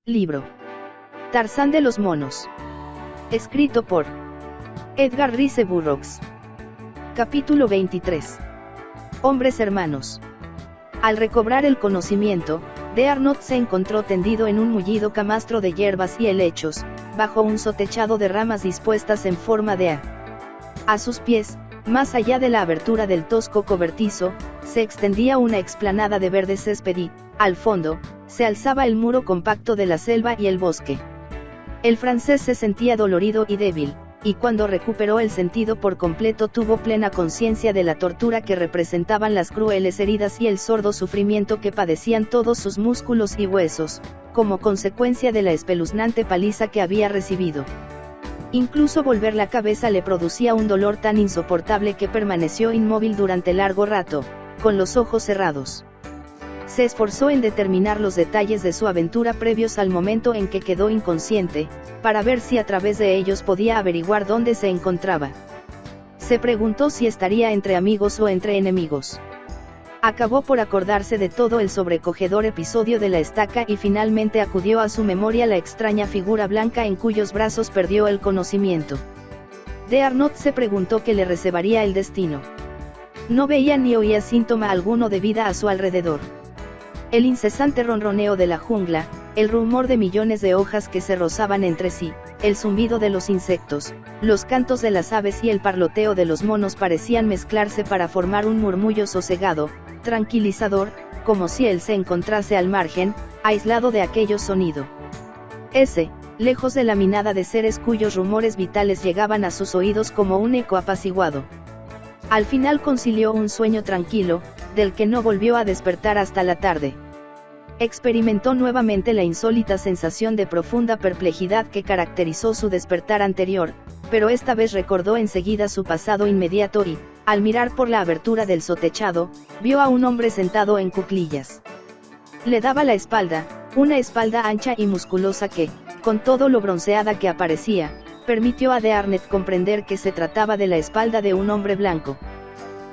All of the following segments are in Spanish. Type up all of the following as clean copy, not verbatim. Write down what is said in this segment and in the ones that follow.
Libro. Tarzán de los monos. Escrito por Edgar Rice Burroughs. Capítulo 23. Hombres hermanos. Al recobrar el conocimiento, de Arnott se encontró tendido en un mullido camastro de hierbas y helechos, bajo un sotechado de ramas dispuestas en forma de A. A sus pies, más allá de la abertura del tosco cobertizo, se extendía una explanada de verde césped y, al fondo, se alzaba el muro compacto de la selva y el bosque. El francés se sentía dolorido y débil, y cuando recuperó el sentido por completo tuvo plena conciencia de la tortura que representaban las crueles heridas y el sordo sufrimiento que padecían todos sus músculos y huesos, como consecuencia de la espeluznante paliza que había recibido. Incluso volver la cabeza le producía un dolor tan insoportable que permaneció inmóvil durante largo rato, con los ojos cerrados. Se esforzó en determinar los detalles de su aventura previos al momento en que quedó inconsciente, para ver si a través de ellos podía averiguar dónde se encontraba. Se preguntó si estaría entre amigos o entre enemigos. Acabó por acordarse de todo el sobrecogedor episodio de la estaca y finalmente acudió a su memoria la extraña figura blanca en cuyos brazos perdió el conocimiento. De Arnott se preguntó qué le reservaría el destino. No veía ni oía síntoma alguno de vida a su alrededor. El incesante ronroneo de la jungla, el rumor de millones de hojas que se rozaban entre sí, el zumbido de los insectos, los cantos de las aves y el parloteo de los monos parecían mezclarse para formar un murmullo sosegado, tranquilizador, como si él se encontrase al margen, aislado de aquello sonido. Lejos de la minada de seres cuyos rumores vitales llegaban a sus oídos como un eco apaciguado. Al final concilió un sueño tranquilo, del que no volvió a despertar hasta la tarde. Experimentó nuevamente la insólita sensación de profunda perplejidad que caracterizó su despertar anterior, pero esta vez recordó enseguida su pasado inmediato y, al mirar por la abertura del sotechado, vio a un hombre sentado en cuclillas. Le daba la espalda, una espalda ancha y musculosa que, con todo lo bronceada que aparecía, permitió a de Arnott comprender que se trataba de la espalda de un hombre blanco.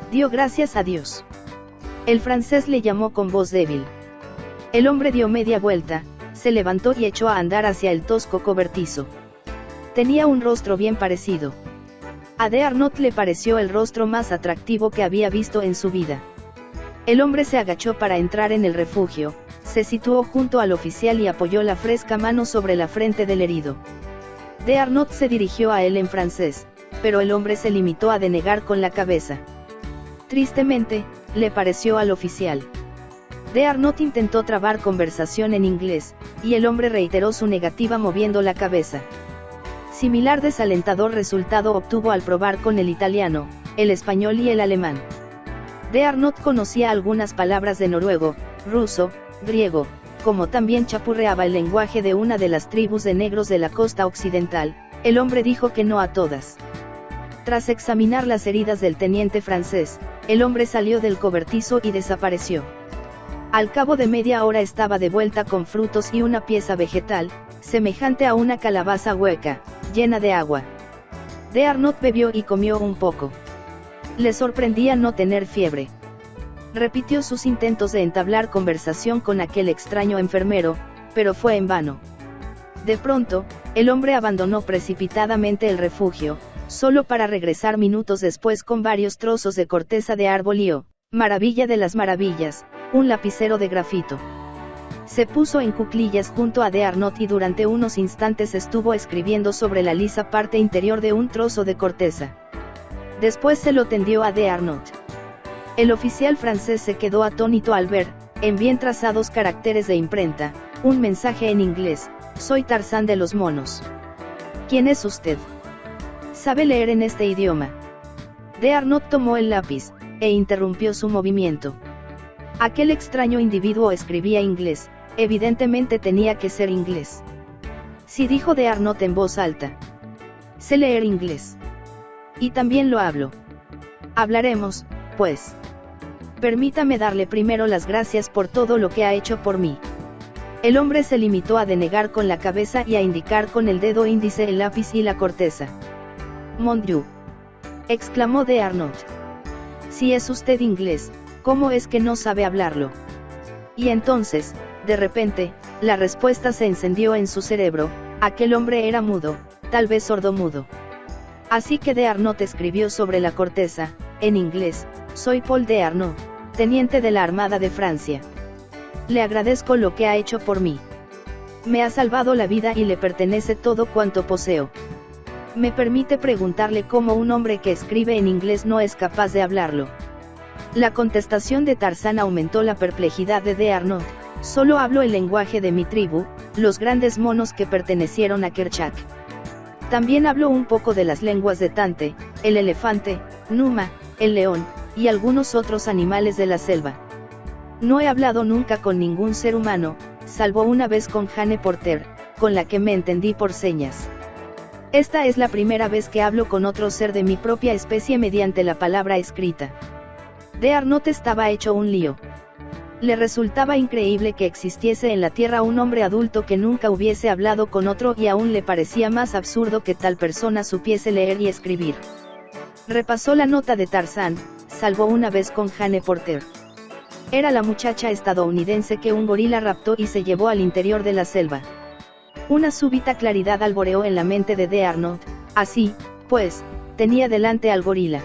Dio gracias a Dios. El francés le llamó con voz débil. El hombre dio media vuelta, se levantó y echó a andar hacia el tosco cobertizo. Tenía un rostro bien parecido. A de Arnott le pareció el rostro más atractivo que había visto en su vida. El hombre se agachó para entrar en el refugio, se situó junto al oficial y apoyó la fresca mano sobre la frente del herido. De Arnott se dirigió a él en francés, pero el hombre se limitó a denegar con la cabeza. Tristemente, le pareció al oficial. De Arnott intentó trabar conversación en inglés, y el hombre reiteró su negativa moviendo la cabeza. Similar desalentador resultado obtuvo al probar con el italiano, el español y el alemán. De Arnott conocía algunas palabras de noruego, ruso, griego, como también chapurreaba el lenguaje de una de las tribus de negros de la costa occidental. El hombre dijo que no a todas. Tras examinar las heridas del teniente francés, el hombre salió del cobertizo y desapareció. Al cabo de media hora estaba de vuelta con frutos y una pieza vegetal, semejante a una calabaza hueca, llena de agua. De Arnott bebió y comió un poco. Le sorprendía no tener fiebre. Repitió sus intentos de entablar conversación con aquel extraño enfermero, pero fue en vano. De pronto, el hombre abandonó precipitadamente el refugio, solo para regresar minutos después con varios trozos de corteza de árbol y, maravilla de las maravillas, un lapicero de grafito. Se puso en cuclillas junto a de Arnott y durante unos instantes estuvo escribiendo sobre la lisa parte interior de un trozo de corteza. Después se lo tendió a de Arnott. El oficial francés se quedó atónito al ver, en bien trazados caracteres de imprenta, un mensaje en inglés: «Soy Tarzán de los monos». «¿Quién es usted? ¿Sabe leer en este idioma?». De Arnott tomó el lápiz, e interrumpió su movimiento. Aquel extraño individuo escribía inglés, evidentemente tenía que ser inglés. Sí, dijo de Arnott en voz alta. Sé leer inglés. Y también lo hablo. Hablaremos, pues. Permítame darle primero las gracias por todo lo que ha hecho por mí. El hombre se limitó a denegar con la cabeza y a indicar con el dedo índice el lápiz y la corteza. «Mon Dieu», exclamó de Arnott. Si es usted inglés, ¿cómo es que no sabe hablarlo? Y entonces, De repente, la respuesta se encendió en su cerebro: aquel hombre era mudo, tal vez sordomudo. Así que de Arnaud escribió sobre la corteza, en inglés: soy Paul de Arnaud, teniente de la Armada de Francia. Le agradezco lo que ha hecho por mí. Me ha salvado la vida y le pertenece todo cuanto poseo. Me permite preguntarle cómo un hombre que escribe en inglés no es capaz de hablarlo. La contestación de Tarzán aumentó la perplejidad de Arnaud. Solo hablo el lenguaje de mi tribu, los grandes monos que pertenecieron a Kerchak. También hablo un poco de las lenguas de Tante, el elefante, Numa, el león, y algunos otros animales de la selva. No he hablado nunca con ningún ser humano, salvo una vez con Jane Porter, con la que me entendí por señas. Esta es la primera vez que hablo con otro ser de mi propia especie mediante la palabra escrita. De Arnaud estaba hecho un lío. Le resultaba increíble que existiese en la Tierra un hombre adulto que nunca hubiese hablado con otro, y aún le parecía más absurdo que tal persona supiese leer y escribir. Repasó la nota de Tarzán, salvo una vez con Jane Porter. Era la muchacha estadounidense que un gorila raptó y se llevó al interior de la selva. Una súbita claridad alboreó en la mente de Arnaud. Así, pues, tenía delante al gorila.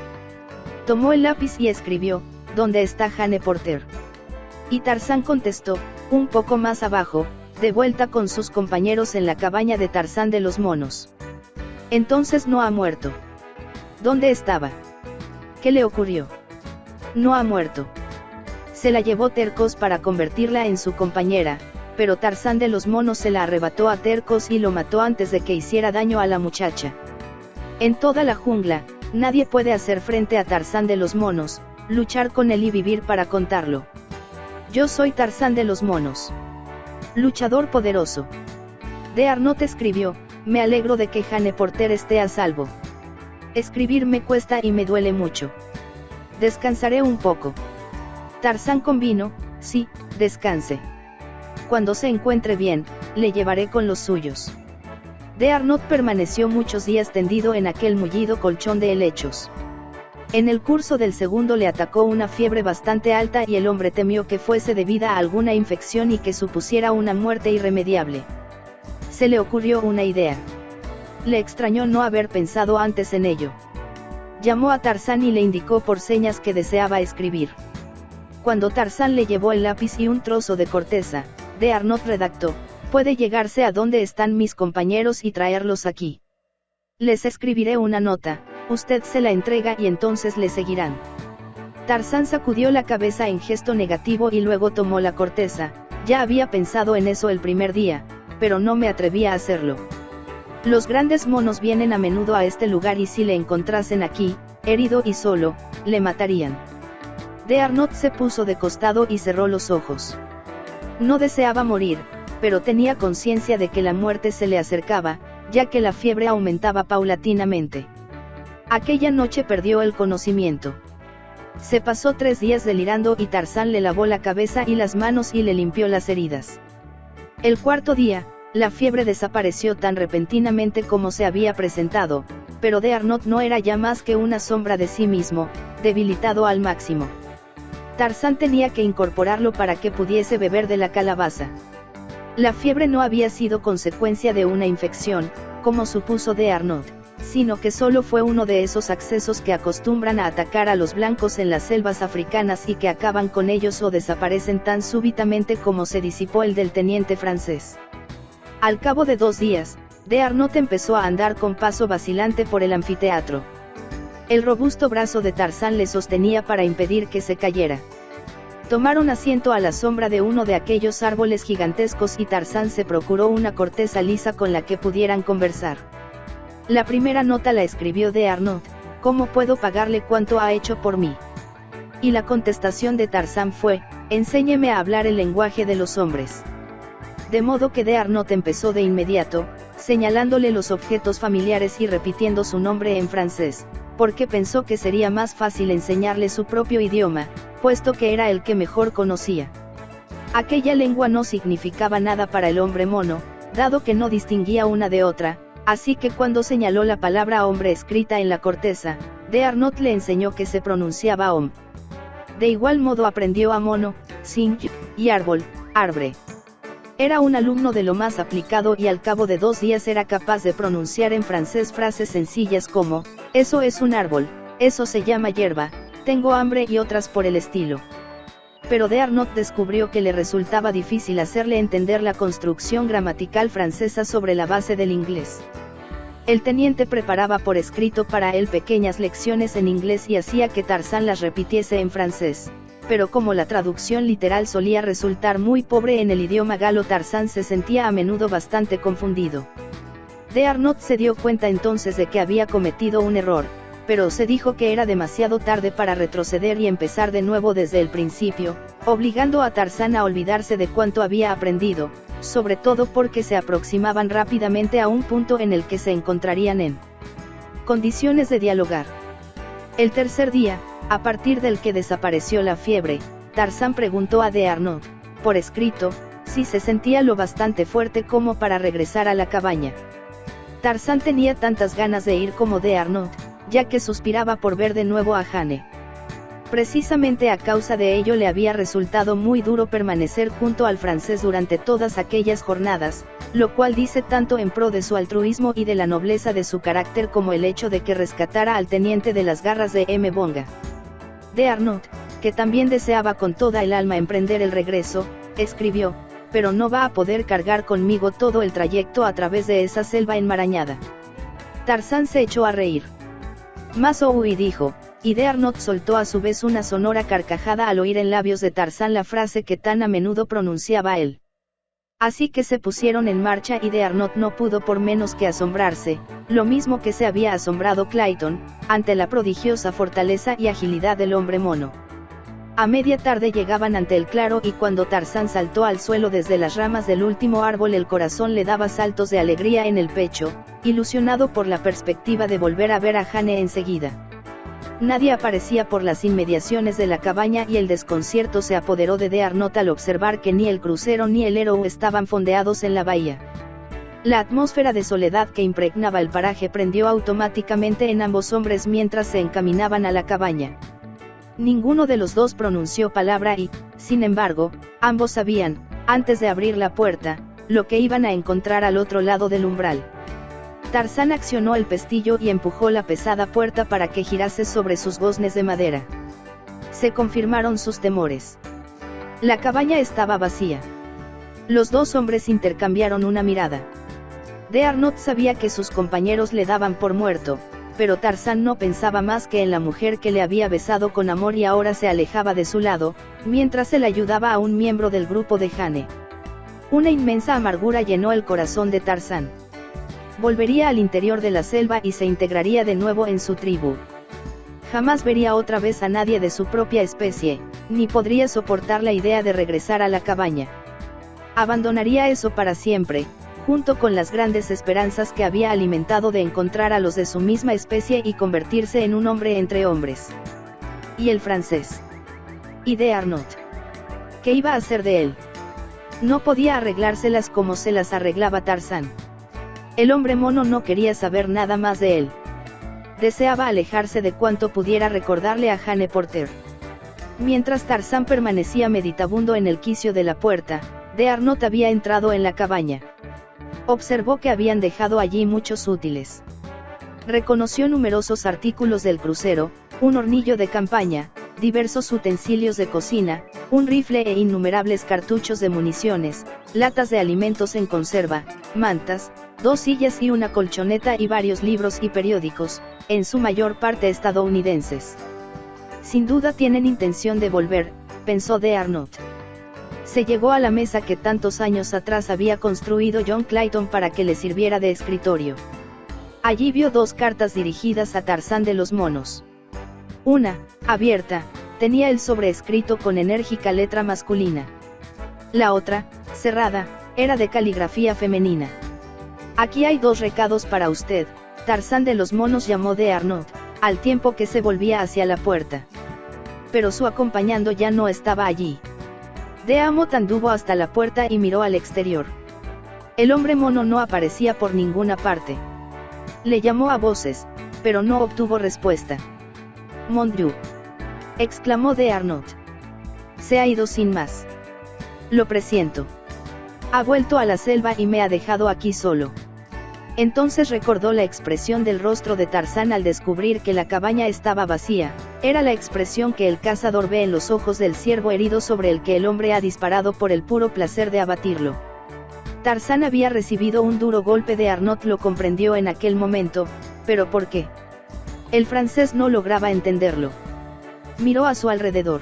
Tomó el lápiz y escribió: ¿dónde está Jane Porter? Y Tarzán contestó: un poco más abajo, de vuelta con sus compañeros en la cabaña de Tarzán de los monos. Entonces no ha muerto. ¿Dónde estaba? ¿Qué le ocurrió? No ha muerto. Se la llevó Tercos para convertirla en su compañera, pero Tarzán de los monos se la arrebató a Tercos y lo mató antes de que hiciera daño a la muchacha. En toda la jungla, nadie puede hacer frente a Tarzán de los monos, luchar con él y vivir para contarlo. Yo soy Tarzán de los monos. Luchador poderoso. De Arnaud escribió: me alegro de que Jane Porter esté a salvo. Escribir me cuesta y me duele mucho. Descansaré un poco. Tarzán convino: sí, descanse. Cuando se encuentre bien, le llevaré con los suyos. De Arnaud permaneció muchos días tendido en aquel mullido colchón de helechos. En el curso del segundo le atacó una fiebre bastante alta y el hombre temió que fuese debida a alguna infección y que supusiera una muerte irremediable. Se le ocurrió una idea. Le extrañó no haber pensado antes en ello. Llamó a Tarzán y le indicó por señas que deseaba escribir. Cuando Tarzán le llevó el lápiz y un trozo de corteza, de Arnaud redactó: puede llegarse a donde están mis compañeros y traerlos aquí. Les escribiré una nota, usted se la entrega y entonces le seguirán. Tarzán sacudió la cabeza en gesto negativo y luego tomó la corteza. Ya había pensado en eso el primer día, pero no me atrevía a hacerlo. Los grandes monos vienen a menudo a este lugar y si le encontrasen aquí, herido y solo, le matarían. De Arnaud se puso de costado y cerró los ojos. No deseaba morir, pero tenía conciencia de que la muerte se le acercaba, ya que la fiebre aumentaba paulatinamente. Aquella noche perdió el conocimiento. Se pasó 3 días delirando y Tarzán le lavó la cabeza y las manos y le limpió las heridas. El 4.º día, la fiebre desapareció tan repentinamente como se había presentado, pero de Arnaud no era ya más que una sombra de sí mismo, debilitado al máximo. Tarzán tenía que incorporarlo para que pudiese beber de la calabaza. La fiebre no había sido consecuencia de una infección, como supuso de Arnaud, sino que solo fue uno de esos accesos que acostumbran a atacar a los blancos en las selvas africanas y que acaban con ellos o desaparecen tan súbitamente como se disipó el del teniente francés. Al cabo de 2 días, de Arnaud empezó a andar con paso vacilante por el anfiteatro. El robusto brazo de Tarzán le sostenía para impedir que se cayera. Tomaron asiento a la sombra de uno de aquellos árboles gigantescos y Tarzán se procuró una corteza lisa con la que pudieran conversar. La primera nota la escribió de Arnaud: ¿cómo puedo pagarle cuanto ha hecho por mí? Y la contestación de Tarzán fue: enséñeme a hablar el lenguaje de los hombres. De modo que de Arnaud empezó de inmediato, señalándole los objetos familiares y repitiendo su nombre en francés, porque pensó que sería más fácil enseñarle su propio idioma, puesto que era el que mejor conocía. Aquella lengua no significaba nada para el hombre mono, dado que no distinguía una de otra, así que cuando señaló la palabra hombre escrita en la corteza, de Arnaud le enseñó que se pronunciaba om. De igual modo aprendió a mono, sinj, y árbol, arbre. Era un alumno de lo más aplicado y al cabo de 2 días era capaz de pronunciar en francés frases sencillas como, eso es un árbol, eso se llama hierba, tengo hambre y otras por el estilo. Pero de Arnaud descubrió que le resultaba difícil hacerle entender la construcción gramatical francesa sobre la base del inglés. El teniente preparaba por escrito para él pequeñas lecciones en inglés y hacía que Tarzán las repitiese en francés, pero como la traducción literal solía resultar muy pobre en el idioma galo, Tarzán se sentía a menudo bastante confundido. De Arnaud se dio cuenta entonces de que había cometido un error, pero se dijo que era demasiado tarde para retroceder y empezar de nuevo desde el principio, obligando a Tarzán a olvidarse de cuanto había aprendido, sobre todo porque se aproximaban rápidamente a un punto en el que se encontrarían en condiciones de dialogar. El tercer día, a partir del que desapareció la fiebre, Tarzán preguntó a de Arnaud, por escrito, si se sentía lo bastante fuerte como para regresar a la cabaña. Tarzán tenía tantas ganas de ir como de Arnaud, ya que suspiraba por ver de nuevo a Jane. Precisamente a causa de ello le había resultado muy duro permanecer junto al francés durante todas aquellas jornadas, lo cual dice tanto en pro de su altruismo y de la nobleza de su carácter como el hecho de que rescatara al teniente de las garras de M. Bonga. De Arnaud, que también deseaba con toda el alma emprender el regreso, escribió, pero no va a poder cargar conmigo todo el trayecto a través de esa selva enmarañada. Tarzán se echó a reír. Más oí dijo, y de Arnaud soltó a su vez una sonora carcajada al oír en labios de Tarzán la frase que tan a menudo pronunciaba él. Así que se pusieron en marcha y de Arnaud no pudo por menos que asombrarse, lo mismo que se había asombrado Clayton, ante la prodigiosa fortaleza y agilidad del hombre mono. A media tarde llegaban ante el claro y cuando Tarzán saltó al suelo desde las ramas del último árbol el corazón le daba saltos de alegría en el pecho, ilusionado por la perspectiva de volver a ver a Jane enseguida. Nadie aparecía por las inmediaciones de la cabaña y el desconcierto se apoderó de Arnaud al observar que ni el crucero ni el Héroe estaban fondeados en la bahía. La atmósfera de soledad que impregnaba el paraje prendió automáticamente en ambos hombres mientras se encaminaban a la cabaña. Ninguno de los dos pronunció palabra y, sin embargo, ambos sabían, antes de abrir la puerta, lo que iban a encontrar al otro lado del umbral. Tarzán accionó el pestillo y empujó la pesada puerta para que girase sobre sus goznes de madera. Se confirmaron sus temores. La cabaña estaba vacía. Los dos hombres intercambiaron una mirada. De Arnaud sabía que sus compañeros le daban por muerto, pero Tarzán no pensaba más que en la mujer que le había besado con amor y ahora se alejaba de su lado, mientras él ayudaba a un miembro del grupo de Jane. Una inmensa amargura llenó el corazón de Tarzán. Volvería al interior de la selva y se integraría de nuevo en su tribu. Jamás vería otra vez a nadie de su propia especie, ni podría soportar la idea de regresar a la cabaña. Abandonaría eso para siempre, junto con las grandes esperanzas que había alimentado de encontrar a los de su misma especie y convertirse en un hombre entre hombres. ¿Y el francés? ¿Y de Arnaud? ¿Qué iba a hacer de él? No podía arreglárselas como se las arreglaba Tarzán. El hombre mono no quería saber nada más de él. Deseaba alejarse de cuanto pudiera recordarle a Jane Porter. Mientras Tarzán permanecía meditabundo en el quicio de la puerta, de Arnaud había entrado en la cabaña. Observó que habían dejado allí muchos útiles. Reconoció numerosos artículos del crucero, un hornillo de campaña, diversos utensilios de cocina, un rifle e innumerables cartuchos de municiones, latas de alimentos en conserva, mantas, 2 sillas y una colchoneta y varios libros y periódicos, en su mayor parte estadounidenses. Sin duda tienen intención de volver, pensó de Arnaud. Se llegó a la mesa que tantos años atrás había construido John Clayton para que le sirviera de escritorio. Allí vio 2 cartas dirigidas a Tarzán de los monos. Una, abierta, tenía el sobrescrito con enérgica letra masculina. La otra, cerrada, era de caligrafía femenina. Aquí hay 2 recados para usted, Tarzán de los monos, llamó de Arnaud, al tiempo que se volvía hacia la puerta. Pero su acompañando ya no estaba allí. De Arnaud anduvo hasta la puerta y miró al exterior. El hombre mono no aparecía por ninguna parte. Le llamó a voces, pero no obtuvo respuesta. Mon Dieu, exclamó de Arnaud. Se ha ido sin más. Lo presiento. Ha vuelto a la selva y me ha dejado aquí solo. Entonces recordó la expresión del rostro de Tarzán al descubrir que la cabaña estaba vacía. Era la expresión que el cazador ve en los ojos del ciervo herido sobre el que el hombre ha disparado por el puro placer de abatirlo. Tarzán había recibido un duro golpe de Arnaud, lo comprendió en aquel momento, pero ¿por qué? El francés no lograba entenderlo. Miró a su alrededor.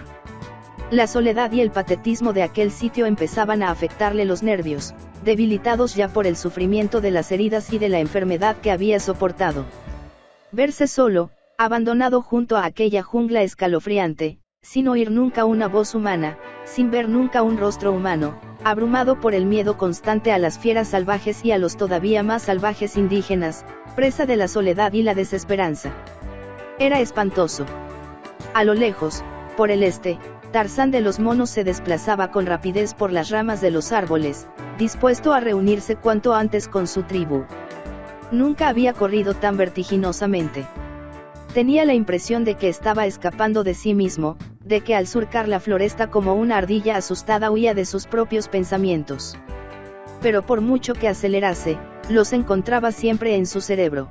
La soledad y el patetismo de aquel sitio empezaban a afectarle los nervios, debilitados ya por el sufrimiento de las heridas y de la enfermedad que había soportado. Verse solo, abandonado junto a aquella jungla escalofriante, sin oír nunca una voz humana, sin ver nunca un rostro humano, abrumado por el miedo constante a las fieras salvajes y a los todavía más salvajes indígenas, presa de la soledad y la desesperanza. Era espantoso. A lo lejos, por el este, Tarzán de los monos se desplazaba con rapidez por las ramas de los árboles, dispuesto a reunirse cuanto antes con su tribu. Nunca había corrido tan vertiginosamente. Tenía la impresión de que estaba escapando de sí mismo, de que al surcar la floresta como una ardilla asustada huía de sus propios pensamientos. Pero por mucho que acelerase, los encontraba siempre en su cerebro.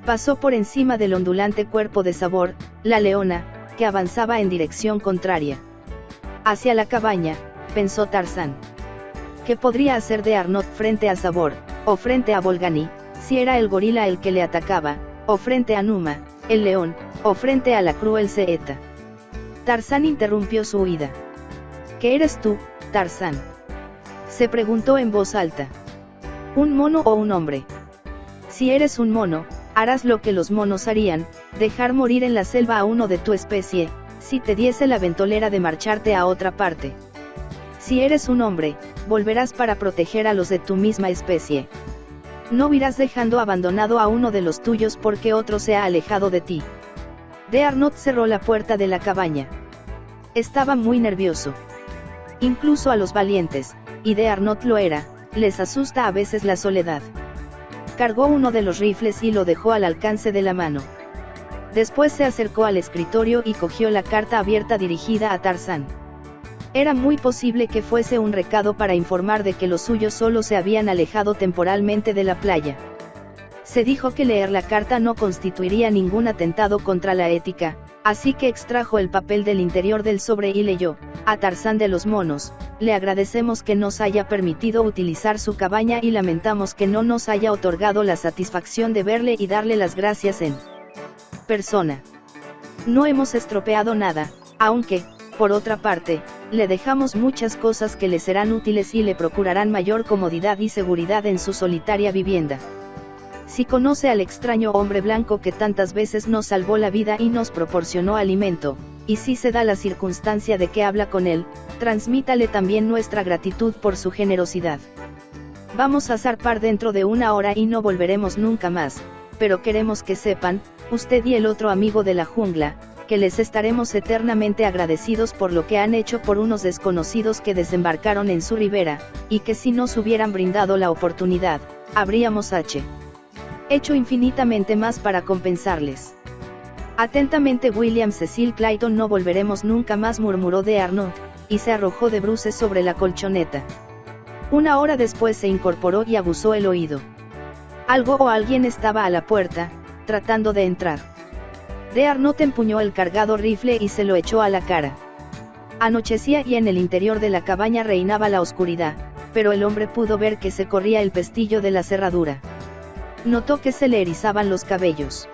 Pasó por encima del ondulante cuerpo de Sabor, la leona, que avanzaba en dirección contraria. Hacia la cabaña, pensó Tarzán. ¿Qué podría hacer de Arnaud frente a Sabor, o frente a Bolgani, si era el gorila el que le atacaba, o frente a Numa, el león, o frente a la cruel saeta? Tarzán interrumpió su huida. ¿Qué eres tú, Tarzán?, se preguntó en voz alta. ¿Un mono o un hombre? Si eres un mono, harás lo que los monos harían, dejar morir en la selva a uno de tu especie, si te diese la ventolera de marcharte a otra parte. Si eres un hombre, volverás para proteger a los de tu misma especie. No irás dejando abandonado a uno de los tuyos porque otro se ha alejado de ti. De Arnaud cerró la puerta de la cabaña. Estaba muy nervioso. Incluso a los valientes, y de Arnaud lo era, les asusta a veces la soledad. Cargó uno de los rifles y lo dejó al alcance de la mano. Después se acercó al escritorio y cogió la carta abierta dirigida a Tarzán. Era muy posible que fuese un recado para informar de que los suyos solo se habían alejado temporalmente de la playa. Se dijo que leer la carta no constituiría ningún atentado contra la ética, así que extrajo el papel del interior del sobre y leyó: a Tarzán de los monos, le agradecemos que nos haya permitido utilizar su cabaña y lamentamos que no nos haya otorgado la satisfacción de verle y darle las gracias en persona. No hemos estropeado nada, aunque, por otra parte, le dejamos muchas cosas que le serán útiles y le procurarán mayor comodidad y seguridad en su solitaria vivienda. Si conoce al extraño hombre blanco que tantas veces nos salvó la vida y nos proporcionó alimento, y si se da la circunstancia de que habla con él, transmítale también nuestra gratitud por su generosidad. Vamos a zarpar dentro de 1 hora y no volveremos nunca más, pero queremos que sepan, usted y el otro amigo de la jungla, que les estaremos eternamente agradecidos por lo que han hecho por unos desconocidos que desembarcaron en su ribera, y que si nos hubieran brindado la oportunidad, habríamos hecho infinitamente más para compensarles. Atentamente William Cecil Clayton. No volveremos nunca más, murmuró de Arnaud, y se arrojó de bruces sobre la colchoneta. 1 hora después se incorporó y aguzó el oído. Algo o alguien estaba a la puerta, tratando de entrar. De Arnaud empuñó el cargado rifle y se lo echó a la cara. Anochecía y en el interior de la cabaña reinaba la oscuridad, pero el hombre pudo ver que se corría el pestillo de la cerradura. Notó que se le erizaban los cabellos.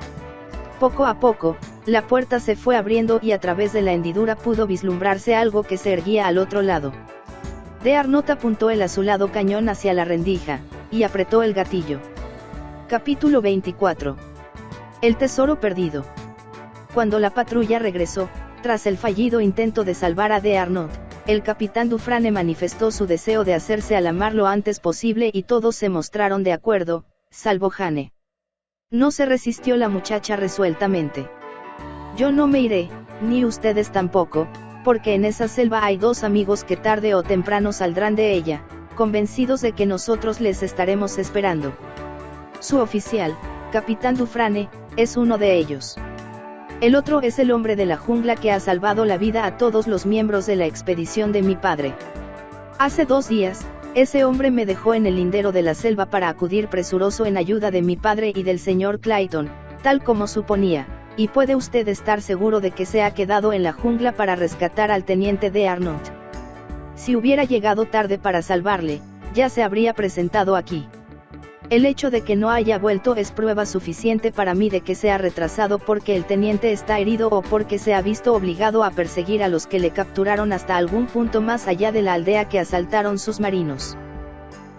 Poco a poco, la puerta se fue abriendo y a través de la hendidura pudo vislumbrarse algo que se erguía al otro lado. De Arnaud apuntó el azulado cañón hacia la rendija, y apretó el gatillo. Capítulo 24. El tesoro perdido. Cuando la patrulla regresó, tras el fallido intento de salvar a de Arnaud, el capitán Dufresne manifestó su deseo de hacerse a la mar lo antes posible y todos se mostraron de acuerdo, salvo Jane. No se resistió la muchacha resueltamente. Yo no me iré, ni ustedes tampoco, porque en esa selva hay 2 amigos que tarde o temprano saldrán de ella, convencidos de que nosotros les estaremos esperando. Su oficial, capitán Dufresne, es uno de ellos. El otro es el hombre de la jungla que ha salvado la vida a todos los miembros de la expedición de mi padre. Hace 2 días, Ese hombre me dejó en el lindero de la selva para acudir presuroso en ayuda de mi padre y del señor Clayton, tal como suponía, y puede usted estar seguro de que se ha quedado en la jungla para rescatar al teniente de Arnott. Si hubiera llegado tarde para salvarle, ya se habría presentado aquí. El hecho de que no haya vuelto es prueba suficiente para mí de que se ha retrasado porque el teniente está herido o porque se ha visto obligado a perseguir a los que le capturaron hasta algún punto más allá de la aldea que asaltaron sus marinos.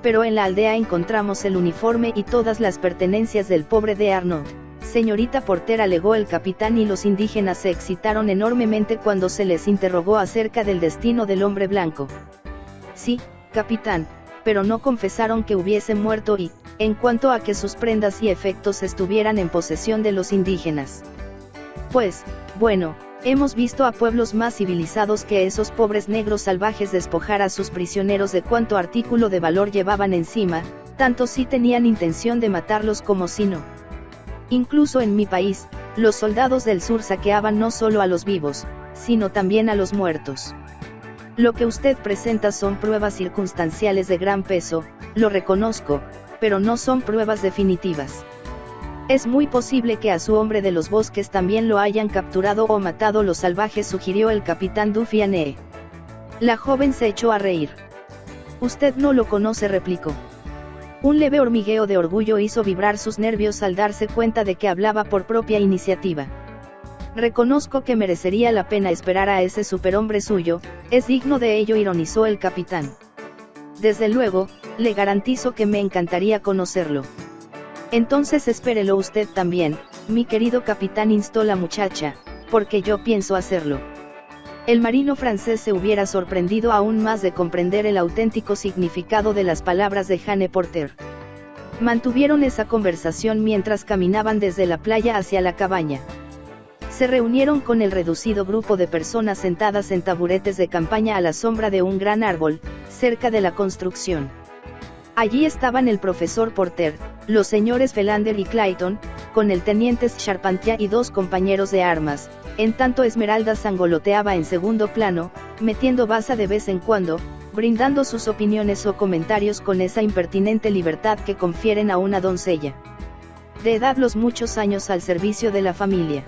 Pero en la aldea encontramos el uniforme y todas las pertenencias del pobre de Arnott, señorita Porter, alegó el capitán, y los indígenas se excitaron enormemente cuando se les interrogó acerca del destino del hombre blanco. Sí, capitán, pero no confesaron que hubiese muerto y, en cuanto a que sus prendas y efectos estuvieran en posesión de los indígenas. Pues, bueno, hemos visto a pueblos más civilizados que esos pobres negros salvajes despojar a sus prisioneros de cuanto artículo de valor llevaban encima, tanto si tenían intención de matarlos como si no. Incluso en mi país, los soldados del sur saqueaban no solo a los vivos, sino también a los muertos. Lo que usted presenta son pruebas circunstanciales de gran peso, lo reconozco, pero no son pruebas definitivas. Es muy posible que a su hombre de los bosques también lo hayan capturado o matado los salvajes, sugirió el capitán Duffiane. La joven se echó a reír. Usted no lo conoce, replicó. Un leve hormigueo de orgullo hizo vibrar sus nervios al darse cuenta de que hablaba por propia iniciativa. Reconozco que merecería la pena esperar a ese superhombre suyo, es digno de ello, ironizó el capitán. Desde luego, le garantizo que me encantaría conocerlo. Entonces espérelo usted también, mi querido capitán, instó la muchacha, porque yo pienso hacerlo. El marino francés se hubiera sorprendido aún más de comprender el auténtico significado de las palabras de Jane Porter. Mantuvieron esa conversación mientras caminaban desde la playa hacia la cabaña. Se reunieron con el reducido grupo de personas sentadas en taburetes de campaña a la sombra de un gran árbol, cerca de la construcción. Allí estaban el profesor Porter, los señores Philander y Clayton, con el teniente Charpentier y dos compañeros de armas, en tanto Esmeralda sangoloteaba en segundo plano, metiendo baza de vez en cuando, brindando sus opiniones o comentarios con esa impertinente libertad que confieren a una doncella de edad los muchos años al servicio de la familia.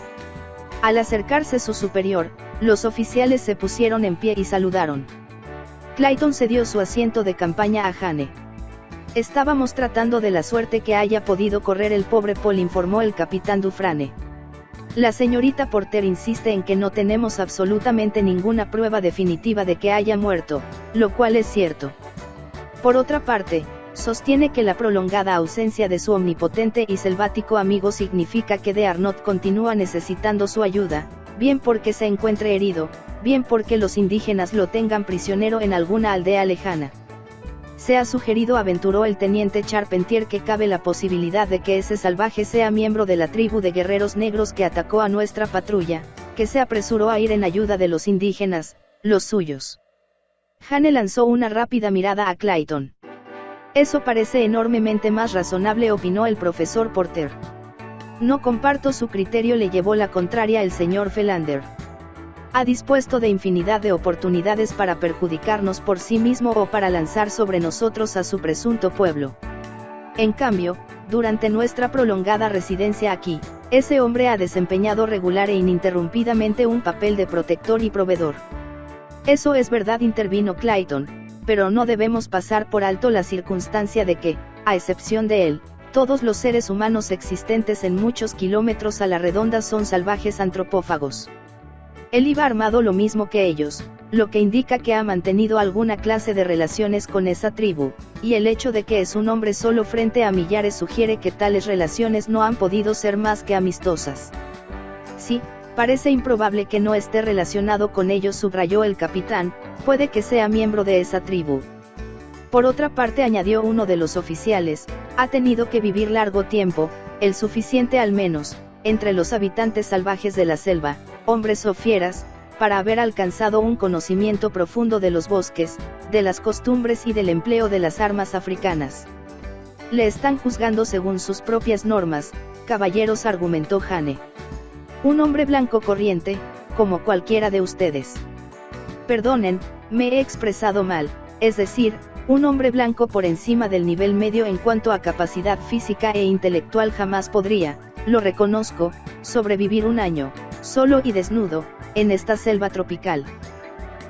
Al acercarse su superior, los oficiales se pusieron en pie y saludaron. Clayton cedió su asiento de campaña a Jane. Estábamos tratando de la suerte que haya podido correr el pobre Paul, informó el capitán Dufrane. La señorita Porter insiste en que no tenemos absolutamente ninguna prueba definitiva de que haya muerto, lo cual es cierto. Por otra parte, sostiene que la prolongada ausencia de su omnipotente y selvático amigo significa que de Arnott continúa necesitando su ayuda, bien porque se encuentre herido, bien porque los indígenas lo tengan prisionero en alguna aldea lejana. Se ha sugerido, aventuró el teniente Charpentier, que cabe la posibilidad de que ese salvaje sea miembro de la tribu de guerreros negros que atacó a nuestra patrulla, que se apresuró a ir en ayuda de los indígenas, los suyos. Jane lanzó una rápida mirada a Clayton. Eso parece enormemente más razonable, opinó el profesor Porter. No comparto su criterio, le llevó la contraria el señor Philander. Ha dispuesto de infinidad de oportunidades para perjudicarnos por sí mismo o para lanzar sobre nosotros a su presunto pueblo. En cambio, durante nuestra prolongada residencia aquí, ese hombre ha desempeñado regular e ininterrumpidamente un papel de protector y proveedor. Eso es verdad, intervino Clayton, pero no debemos pasar por alto la circunstancia de que, a excepción de él, todos los seres humanos existentes en muchos kilómetros a la redonda son salvajes antropófagos. Él iba armado lo mismo que ellos, lo que indica que ha mantenido alguna clase de relaciones con esa tribu, y el hecho de que es un hombre solo frente a millares sugiere que tales relaciones no han podido ser más que amistosas. Sí, parece improbable que no esté relacionado con ellos, subrayó el capitán, puede que sea miembro de esa tribu. Por otra parte, añadió uno de los oficiales, ha tenido que vivir largo tiempo, el suficiente al menos, entre los habitantes salvajes de la selva, hombres o fieras, para haber alcanzado un conocimiento profundo de los bosques, de las costumbres y del empleo de las armas africanas. Le están juzgando según sus propias normas, caballeros, argumentó Jane. Un hombre blanco corriente, como cualquiera de ustedes. Perdonen, me he expresado mal, es decir, Un hombre blanco por encima del nivel medio en cuanto a capacidad física e intelectual jamás podría, lo reconozco, sobrevivir un año, solo y desnudo, en esta selva tropical.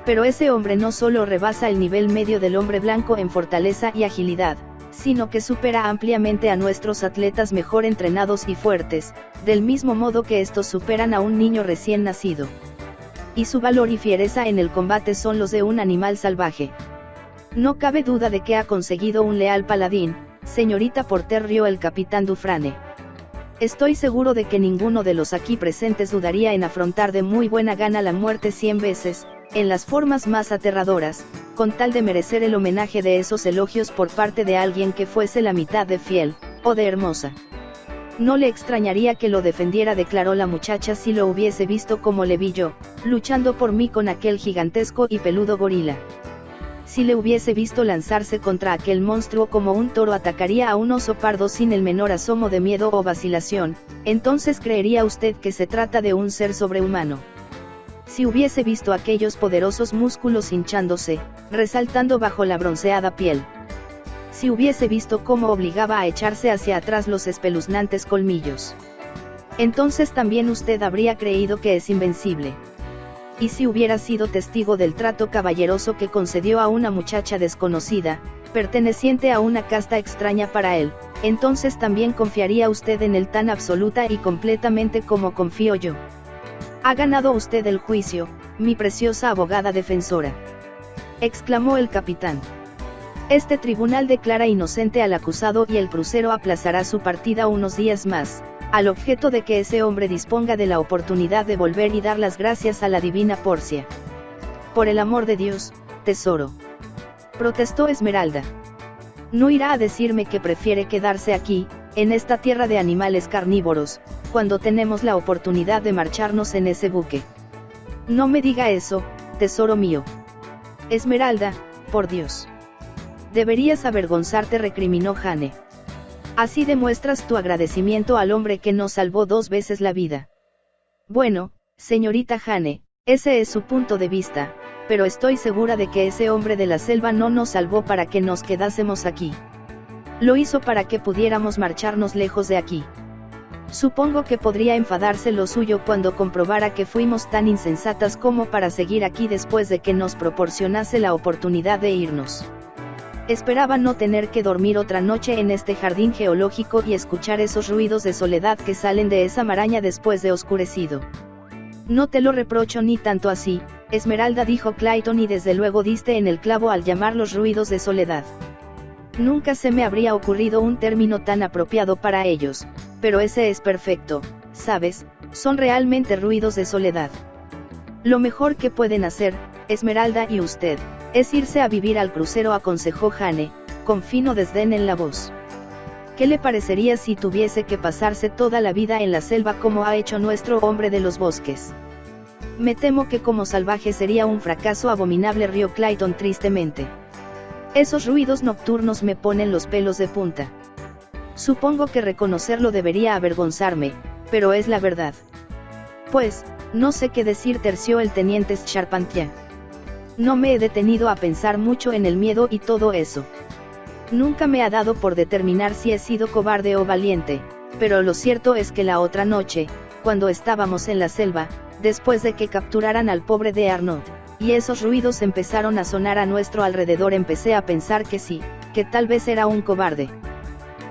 Pero ese hombre no solo rebasa el nivel medio del hombre blanco en fortaleza y agilidad, sino que supera ampliamente a nuestros atletas mejor entrenados y fuertes, del mismo modo que estos superan a un niño recién nacido. Y su valor y fiereza en el combate son los de un animal salvaje. No cabe duda de que ha conseguido un leal paladín, señorita Porter, rió el capitán Dufrane. Estoy seguro de que ninguno de los aquí presentes dudaría en afrontar de muy buena gana la muerte 100 veces, en las formas más aterradoras, con tal de merecer el homenaje de esos elogios por parte de alguien que fuese la mitad de fiel, o de hermosa. No le extrañaría que lo defendiera, declaró la muchacha, si lo hubiese visto como le vi yo, luchando por mí con aquel gigantesco y peludo gorila. Si le hubiese visto lanzarse contra aquel monstruo como un toro atacaría a un oso pardo sin el menor asomo de miedo o vacilación, entonces creería usted que se trata de un ser sobrehumano. Si hubiese visto aquellos poderosos músculos hinchándose, resaltando bajo la bronceada piel. Si hubiese visto cómo obligaba a echarse hacia atrás los espeluznantes colmillos. Entonces también usted habría creído que es invencible. Y si hubiera sido testigo del trato caballeroso que concedió a una muchacha desconocida, perteneciente a una casta extraña para él, entonces también confiaría usted en él tan absoluta y completamente como confío yo. Ha ganado usted el juicio, mi preciosa abogada defensora, exclamó el capitán. Este tribunal declara inocente al acusado y el crucero aplazará su partida unos días más, al objeto de que ese hombre disponga de la oportunidad de volver y dar las gracias a la divina Porcia. Por el amor de Dios, tesoro, protestó Esmeralda. No irá a decirme que prefiere quedarse aquí, en esta tierra de animales carnívoros, cuando tenemos la oportunidad de marcharnos en ese buque. No me diga eso, tesoro mío. Esmeralda, por Dios. Deberías avergonzarte, recriminó Jane. Así demuestras tu agradecimiento al hombre que nos salvó 2 veces la vida. Bueno, señorita Jane, ese es su punto de vista, pero estoy segura de que ese hombre de la selva no nos salvó para que nos quedásemos aquí. Lo hizo para que pudiéramos marcharnos lejos de aquí. Supongo que podría enfadarse lo suyo cuando comprobara que fuimos tan insensatas como para seguir aquí después de que nos proporcionase la oportunidad de irnos. Esperaba no tener que dormir otra noche en este jardín geológico y escuchar esos ruidos de soledad que salen de esa maraña después de oscurecido. No te lo reprocho ni tanto así, Esmeralda, dijo Clayton, y desde luego diste en el clavo al llamar los ruidos de soledad. Nunca se me habría ocurrido un término tan apropiado para ellos, pero ese es perfecto, ¿sabes? Son realmente ruidos de soledad. Lo mejor que pueden hacer, Esmeralda y usted, es irse a vivir al crucero, aconsejó Jane, con fino desdén en la voz. ¿Qué le parecería si tuviese que pasarse toda la vida en la selva como ha hecho nuestro hombre de los bosques? Me temo que como salvaje sería un fracaso abominable, rió Clayton tristemente. Esos ruidos nocturnos me ponen los pelos de punta. Supongo que reconocerlo debería avergonzarme, pero es la verdad. Pues, no sé qué decir, terció el teniente Charpentier. No me he detenido a pensar mucho en el miedo y todo eso. Nunca me ha dado por determinar si he sido cobarde o valiente, pero lo cierto es que la otra noche, cuando estábamos en la selva, después de que capturaran al pobre de Arnaud, y esos ruidos empezaron a sonar a nuestro alrededor, empecé a pensar que sí, que tal vez era un cobarde.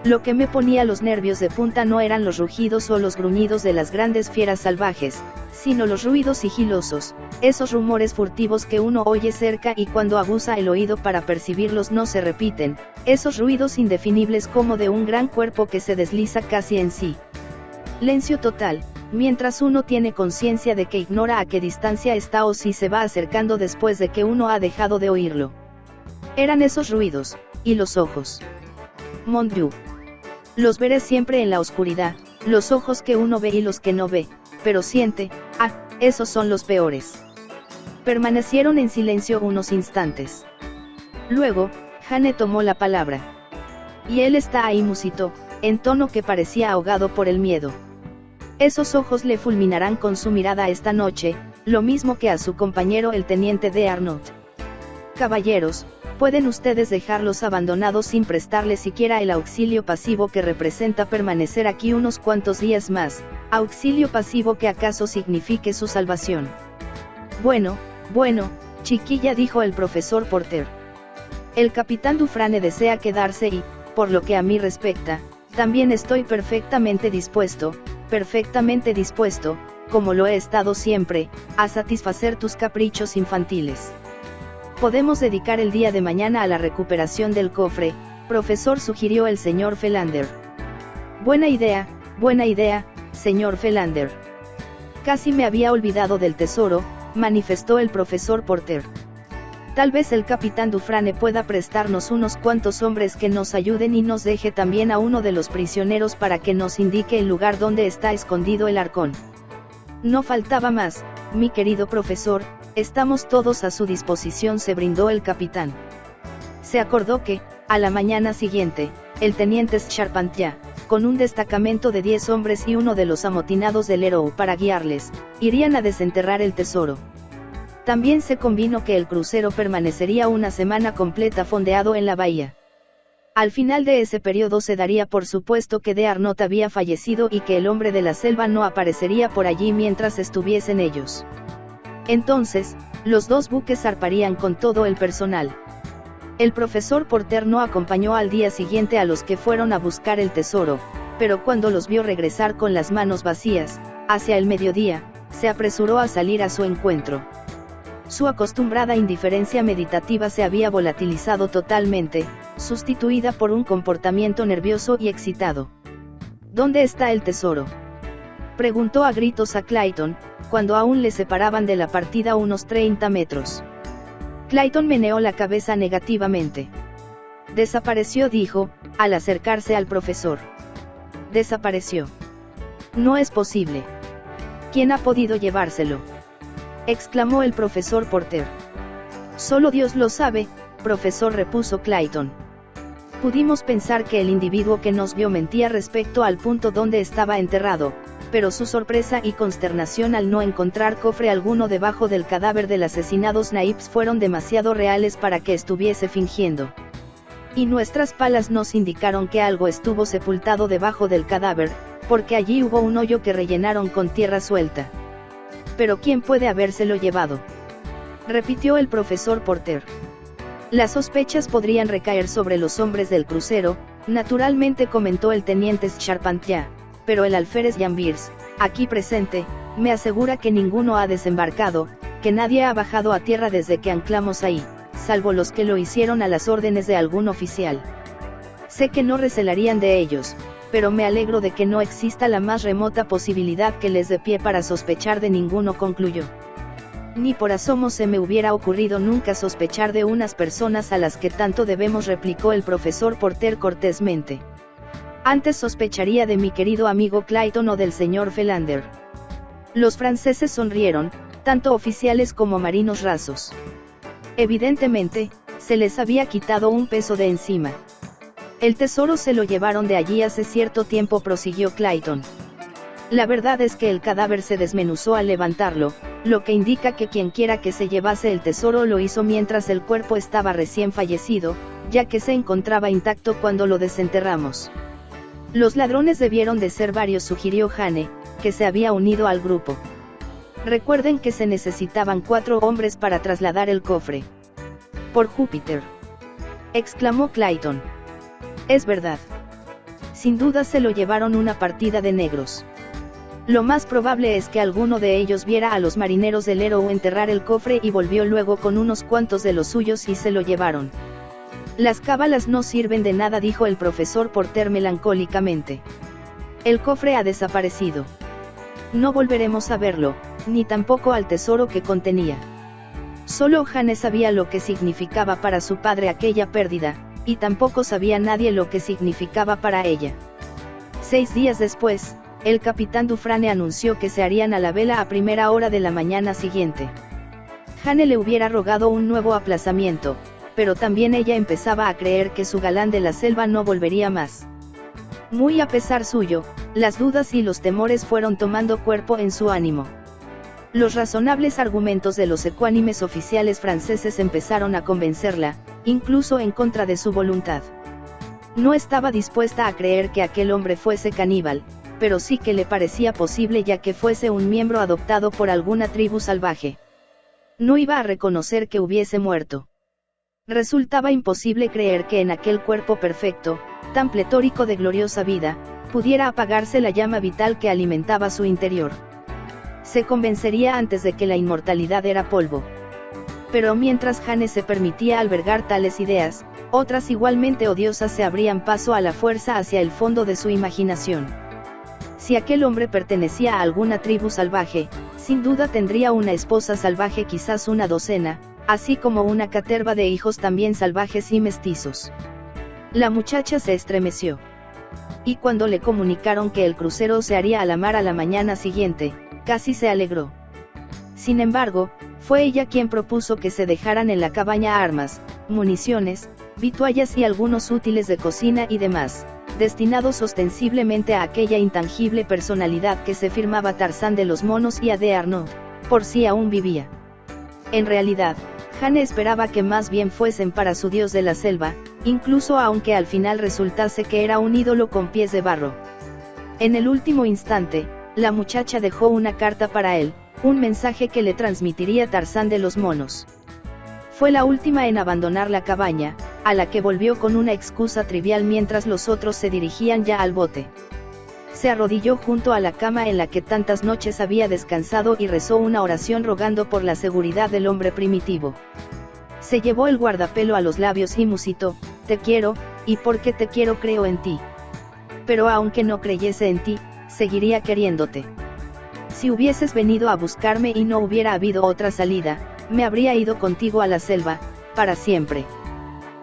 Lo que me ponía los nervios de punta no eran los rugidos o los gruñidos de las grandes fieras salvajes, sino los ruidos sigilosos, esos rumores furtivos que uno oye cerca y cuando aguza el oído para percibirlos no se repiten, esos ruidos indefinibles como de un gran cuerpo que se desliza casi en sí. Silencio total, mientras uno tiene conciencia de que ignora a qué distancia está o si se va acercando después de que uno ha dejado de oírlo. Eran esos ruidos, y los ojos. Mon Dieu. Los veré siempre en la oscuridad, los ojos que uno ve y los que no ve, pero siente, esos son los peores. Permanecieron en silencio unos instantes. Luego, Jane tomó la palabra. Y él está ahí, musitó, en tono que parecía ahogado por el miedo. Esos ojos le fulminarán con su mirada esta noche, lo mismo que a su compañero el teniente de Arnaud. Caballeros, pueden ustedes dejarlos abandonados sin prestarles siquiera el auxilio pasivo que representa permanecer aquí unos cuantos días más, auxilio pasivo que acaso signifique su salvación. Bueno, chiquilla, dijo el profesor Porter. El capitán Dufresne desea quedarse y, por lo que a mí respecta, también estoy perfectamente dispuesto, como lo he estado siempre, a satisfacer tus caprichos infantiles. Podemos dedicar el día de mañana a la recuperación del cofre, profesor, sugirió el señor Philander. Buena idea, señor Philander. Casi me había olvidado del tesoro, manifestó el profesor Porter. Tal vez el capitán Dufresne pueda prestarnos unos cuantos hombres que nos ayuden y nos deje también a uno de los prisioneros para que nos indique el lugar donde está escondido el arcón. No faltaba más, mi querido profesor, estamos todos a su disposición, se brindó el capitán. Se acordó que, a la mañana siguiente, el teniente Charpentier, con un destacamento de 10 hombres y uno de los amotinados del Héroe para guiarles, irían a desenterrar el tesoro. También se convino que el crucero permanecería una semana completa fondeado en la bahía. Al final de ese periodo se daría por supuesto que de Arnott había fallecido y que el hombre de la selva no aparecería por allí mientras estuviesen ellos. Entonces, los dos buques zarparían con todo el personal. El profesor Porter no acompañó al día siguiente a los que fueron a buscar el tesoro, pero cuando los vio regresar con las manos vacías, hacia el mediodía, se apresuró a salir a su encuentro. Su acostumbrada indiferencia meditativa se había volatilizado totalmente, sustituida por un comportamiento nervioso y excitado. ¿Dónde está el tesoro?, preguntó a gritos a Clayton, cuando aún le separaban de la partida unos 30 metros. Clayton meneó la cabeza negativamente. Desapareció, dijo, al acercarse al profesor. Desapareció. No es posible. ¿Quién ha podido llevárselo?, exclamó el profesor Porter. Solo Dios lo sabe, profesor, repuso Clayton. Pudimos pensar que el individuo que nos vio mentía respecto al punto donde estaba enterrado, pero su sorpresa y consternación al no encontrar cofre alguno debajo del cadáver del asesinado Snipes fueron demasiado reales para que estuviese fingiendo. Y nuestras palas nos indicaron que algo estuvo sepultado debajo del cadáver, porque allí hubo un hoyo que rellenaron con tierra suelta. ¿Pero quién puede habérselo llevado?, repitió el profesor Porter. Las sospechas podrían recaer sobre los hombres del crucero, naturalmente, comentó el teniente Charpentier, pero el alférez Janviers, aquí presente, me asegura que ninguno ha desembarcado, que nadie ha bajado a tierra desde que anclamos ahí, salvo los que lo hicieron a las órdenes de algún oficial. Sé que no recelarían de ellos, pero me alegro de que no exista la más remota posibilidad que les dé pie para sospechar de ninguno, concluyó. Ni por asomo se me hubiera ocurrido nunca sospechar de unas personas a las que tanto debemos, replicó el profesor Porter cortésmente. Antes sospecharía de mi querido amigo Clayton o del señor Philander. Los franceses sonrieron, tanto oficiales como marinos rasos. Evidentemente, se les había quitado un peso de encima. El tesoro se lo llevaron de allí hace cierto tiempo, prosiguió Clayton. La verdad es que el cadáver se desmenuzó al levantarlo, lo que indica que quienquiera que se llevase el tesoro lo hizo mientras el cuerpo estaba recién fallecido, ya que se encontraba intacto cuando lo desenterramos. Los ladrones debieron de ser varios, sugirió Jane, que se había unido al grupo. Recuerden que se necesitaban 4 hombres para trasladar el cofre. Por Júpiter, exclamó Clayton. Es verdad. Sin duda se lo llevaron una partida de negros. Lo más probable es que alguno de ellos viera a los marineros del Héroe enterrar el cofre y volvió luego con unos cuantos de los suyos y se lo llevaron. Las cábalas no sirven de nada, dijo el profesor Porter melancólicamente. El cofre ha desaparecido. No volveremos a verlo, ni tampoco al tesoro que contenía. Solo Jane sabía lo que significaba para su padre aquella pérdida, y tampoco sabía nadie lo que significaba para ella. 6 días después, el capitán Dufresne anunció que se harían a la vela a primera hora de la mañana siguiente. Jane le hubiera rogado un nuevo aplazamiento, pero también ella empezaba a creer que su galán de la selva no volvería más. Muy a pesar suyo, las dudas y los temores fueron tomando cuerpo en su ánimo. Los razonables argumentos de los ecuánimes oficiales franceses empezaron a convencerla, incluso en contra de su voluntad. No estaba dispuesta a creer que aquel hombre fuese caníbal, pero sí que le parecía posible ya que fuese un miembro adoptado por alguna tribu salvaje. No iba a reconocer que hubiese muerto. Resultaba imposible creer que en aquel cuerpo perfecto, tan pletórico de gloriosa vida, pudiera apagarse la llama vital que alimentaba su interior. Se convencería antes de que la inmortalidad era polvo. Pero mientras Jane se permitía albergar tales ideas, otras igualmente odiosas se abrían paso a la fuerza hacia el fondo de su imaginación. Si aquel hombre pertenecía a alguna tribu salvaje, sin duda tendría una esposa salvaje, quizás una docena, así como una caterva de hijos también salvajes y mestizos. La muchacha se estremeció. Y cuando le comunicaron que el crucero se haría a la mar a la mañana siguiente, casi se alegró. Sin embargo, fue ella quien propuso que se dejaran en la cabaña armas, municiones, vituallas y algunos útiles de cocina y demás, destinados ostensiblemente a aquella intangible personalidad que se firmaba Tarzán de los Monos y a de Arnaud, por si aún vivía. En realidad, Jane esperaba que más bien fuesen para su dios de la selva, incluso aunque al final resultase que era un ídolo con pies de barro. En el último instante, la muchacha dejó una carta para él, un mensaje que le transmitiría Tarzán de los Monos. Fue la última en abandonar la cabaña, a la que volvió con una excusa trivial mientras los otros se dirigían ya al bote. Se arrodilló junto a la cama en la que tantas noches había descansado y rezó una oración rogando por la seguridad del hombre primitivo. Se llevó el guardapelo a los labios y musitó: te quiero, y porque te quiero creo en ti. Pero aunque no creyese en ti, seguiría queriéndote. Si hubieses venido a buscarme y no hubiera habido otra salida, me habría ido contigo a la selva, para siempre.